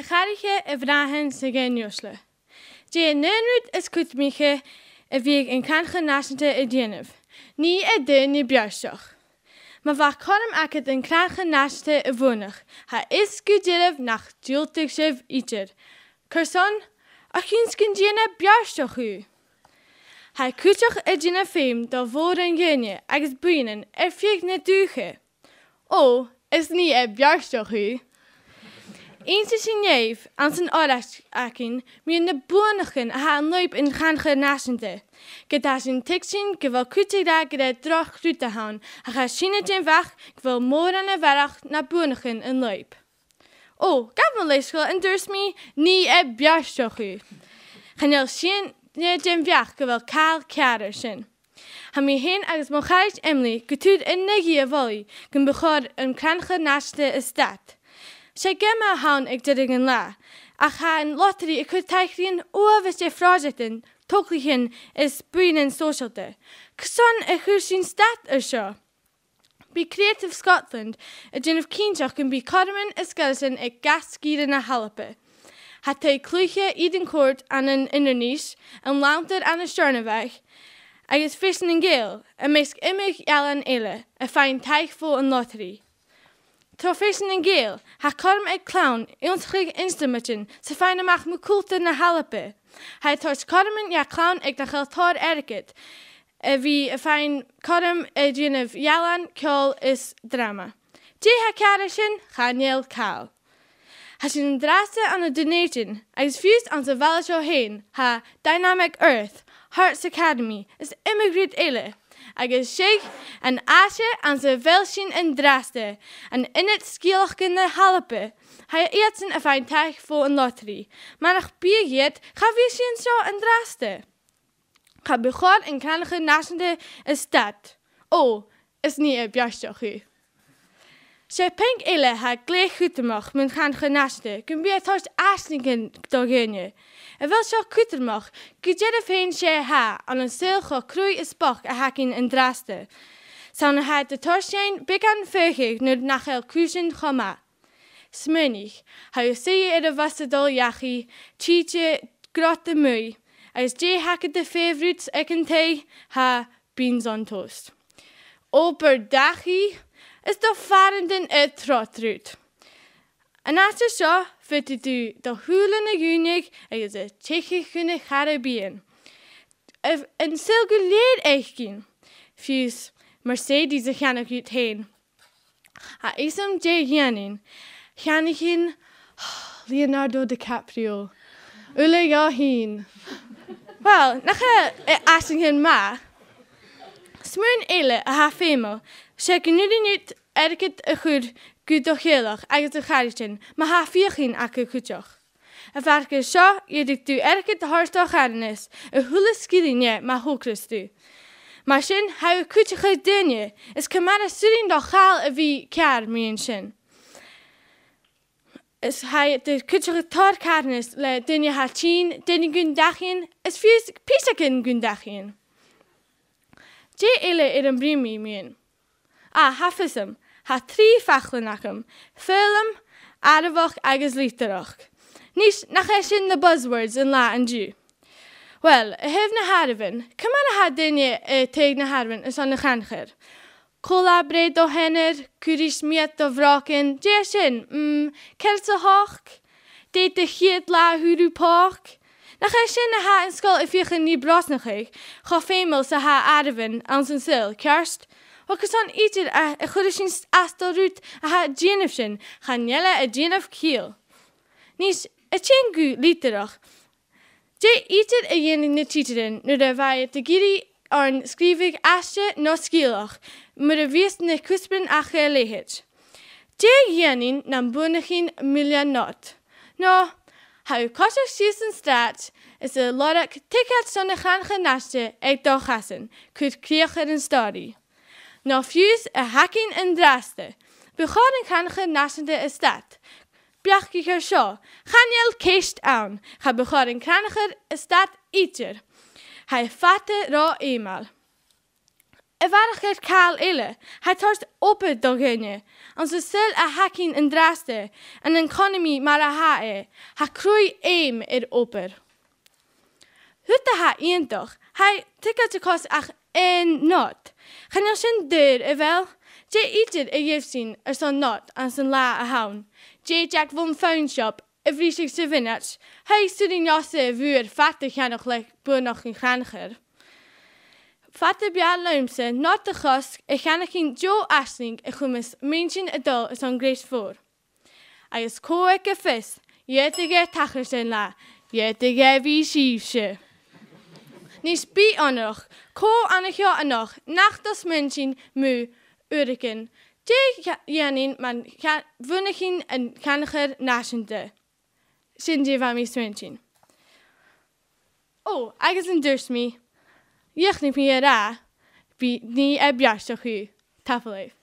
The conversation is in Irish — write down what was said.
a chariche a bhrahan sa geniusle. Je nenrut is kutmiche a bhíag in cancha nasnta a dhéanamh, ní a dyn biarstoch. Maar waar kolm ik het in kranche naste wonig, ha is gudilf nach dultig shiv ieder. Kerson, achins kindjene biarstoch u. Hij kutoch edjene feem da voren genje, agus buinen, fieg net duge. O, is niet a biarstoch u. Eens is in jeef, aan zijn oorlogsakin, meer de boonigen ha een leip in kranche nasente. Geda zijn tiksin, gewel kutig daar geda droog rute houden. Hij gaat zien weg, gewel moren en werk naar boonigen een leip. O, gaf me leeschool en durst me niet a biarstoch u. Gaan zien den weg, gewel kaal kadersen. Ham je heen als mochais Emily, getuid een negie volley, kun begoor een kranche naste stad. Zij gemma houden ik dit in la. Ach ha een lottery ik could teichen over je vragen, toklichen is buinen socialte. Kson a chusin stad zo. Be Creative Scotland, a gin of Keenchach can be Codman a skeleton a gaskier na halape. Had hij kluche Eden Court aan een innernies en launted aan een sternenweg. Hij is vissen in geel en meest immig jalen ele, a fijn teich vol een lottery. To vissen in geel, ha korm a clown, onsgrig instrumenten, ze fijne mag me kulte na halape. Hij torst kormen ja clown ik na geld tor erket. Wie fijn korm a gin of jalan kjol is drama. Die ha kaderschen, gaan jel kaal. Has een draste aan de donation, is fused aan de valjo heen, ha Dynamic Earth, Hearts Academy, is immigrant ele. Agus sheikh en asje aan de velschen en draste, en in het skielachende halape. Hij eet een fijn tag voor een lottery, maar nog biergeet, ga wie zo en draste. Ga begon in kranige nasende stad. Oh, is niet een biarstoch u. Ze pink ele ha gleich kutermach met gaan genaste. Kun je het hart aasniken doorgenje. En wel zo kutermach, kun je de veen ze ha aan een silge kroei is bach a hakin en draste. Zo'n ha de torschein began vergig nu nach el kusen gama. Smenig, ha je zie de wassedol jachi, chiche grote mui. Als je hakke de favorites eken thee, ha beans on toast. Operdachi is de varenden uit trotrut. En als je zo, vindt u de hulene junig en je de Tsjechische Caribbean. En circuleer eigen. Fies Mercedes gaan er goed heen. Ha is hem je janin. Janigin Leonardo DiCaprio. Ule ja heen. Wel, nachher asingen ma. Smurn ele a ha femel. Ze kunnen niet erget goed toch heel erg, eigenlijk de gaatjen, maar ha vier geen akke goedjoch. En vaak is zo, je dikt u erget de hartstoch gaan is, een hule skillinje, maar hoekrust u. Maar zin, hij een kutje gedinje, is kamera studien doch gaal wie kaar mensen. Is hij de kutje getar kaarnis, le dinje ha tien, dinje gundachien, is vies pisaken gundachien. Je ele in een brimi meen. Ah, hafism. Ha 3 fachlen nach hem. Film, aardewach, agus literach. Nis nach in de buzzwords in la en ju. Wel, hef na harven. Kamana ha dinje teeg na harven is aan de ganger. Collaborate do henner, kuris miet do vraken. Jessin, kelse hoch. Deed de giet la huru park. Nach na ha in school if je niet brosnigig. Ga femel sa ha aardeven aan zijn sil. Kerst. Wat is dan ieder a goedisins astelruut a ha genefshin. Gaan jelle a genef kiel. Nis a chengu literach. Je ieder a jen ne titeren. Nu de wij te giri aan skrivig asje no skilach. Maar de wiest ne kuspen a gelehit. Je jenin nam bunigin miljoen not. No. How kosher season staat is a lodak tickets on the gaan genaste ek do gassen. Could krieger en story. No fuse a hacking en draste. Begonnen gaan genasende stad. Bjachkiger show. Gaan jel keest aan. Ga begonnen kraniger stad ieder. Hij vatte ro eenmaal. waardigheid kaal ille. Hij torst op het dogene. En ze zal hakin en draste. En een economie maar hae. Hij kroei eem opper. Hutte ha toch. Hij tikkert de kost ach en not. Gaan je zijn deur wel? Je ieder geeft zien zo'n not aan zijn la houn. Je jack van vuinshop. Every 6 minutes. Hij studie jasse vuur. Vatte gaan nog nog een graniger. Vatte bia luimse, not de gast, gaan geen Joe Ashling, mis mensen adol is on grace voor. Hij is koeke vis, jetige tachers la, jetige wie schiefse. Niet spie nog, ko aan het jaar nog, nacht als mensen mu uriken. Je janin man gaan wunnigen en ganiger nasende. Sinje van mij swinchen. Oh, ik is een durst me. Je niet meer daar. Wie niet heb juist zo goed. Tafel even.